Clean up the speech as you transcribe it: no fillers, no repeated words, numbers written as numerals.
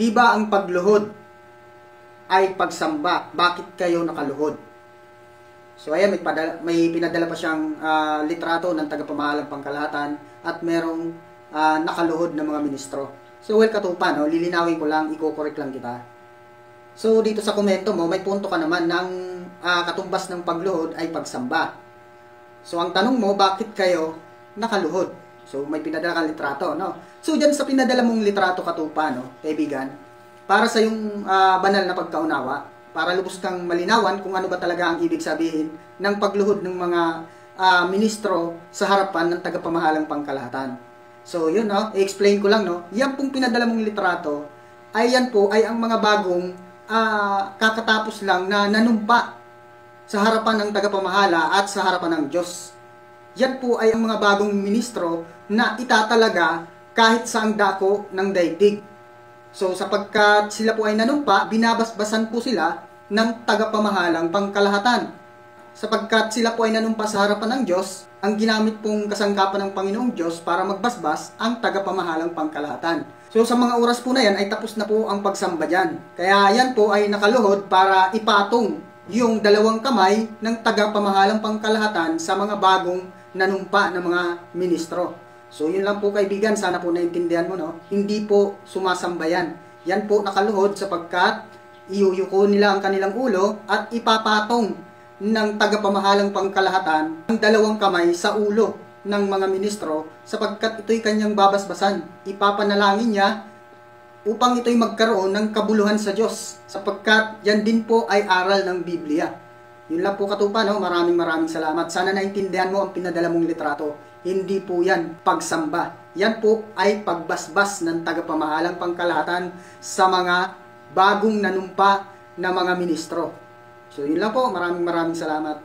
Di ba ang pagluhod ay pagsamba? Bakit kayo nakaluhod? So ayan, may pinadala pa siyang litrato ng tagapamahalang pangkalahatan at merong nakaluhod na mga ministro. So well, Katupa, no? Lilinawin ko lang, i-correct lang kita. So dito sa komento mo, may punto ka naman ng katumbas ng pagluhod ay pagsamba. So ang tanong mo, bakit kayo nakaluhod? So may pinadala kang litrato, no? So dyan sa pinadala mong litrato, Katupa, no, kaibigan, para sa yung banal na pagkaunawa, para lubos kang malinawan kung ano ba talaga ang ibig sabihin ng pagluhod ng mga ministro sa harapan ng tagapamahalang pangkalahatan. So yun, no, i-explain ko lang, no, yan pong pinadala mong litrato ay yan po ay ang mga bagong kakatapos lang na nanumpa sa harapan ng tagapamahala at sa harapan ng Diyos. Yan po ay ang mga bagong ministro na itatalaga kahit saang dako ng daigdig. So sapagkat sila po ay nanumpa, binabasbasan po sila ng tagapamahalang pangkalahatan. Sapagkat sila po ay nanumpa sa harapan ng Diyos, ang ginamit pong kasangkapan ng Panginoong Diyos para magbasbas ang tagapamahalang pangkalahatan. So sa mga oras po na yan ay tapos na po ang pagsamba dyan. Kaya yan po ay nakaluhod para ipatong yung dalawang kamay ng tagapamahalang pangkalahatan sa mga bagong nanumpa na mga ministro. So yun lang po, kaibigan, sana po naintindihan mo, no? Hindi po sumasamba yan. Yan po nakaluhod sapagkat iyuyuko nila ang kanilang ulo at ipapatong ng tagapamahalang pangkalahatan ang dalawang kamay sa ulo ng mga ministro sapagkat ito'y kanyang babasbasan. Ipapanalangin niya upang ito'y magkaroon ng kabuluhan sa Diyos sapagkat yan din po ay aral ng Biblia. Yun lang po, Katupa, no? Maraming salamat. Sana naintindihan mo ang pinadala mong litrato. Hindi po yan pagsamba. Yan po ay pagbasbas ng tagapamahalang pangkalahatan sa mga bagong nanumpa na mga ministro. So yun lang po, maraming salamat.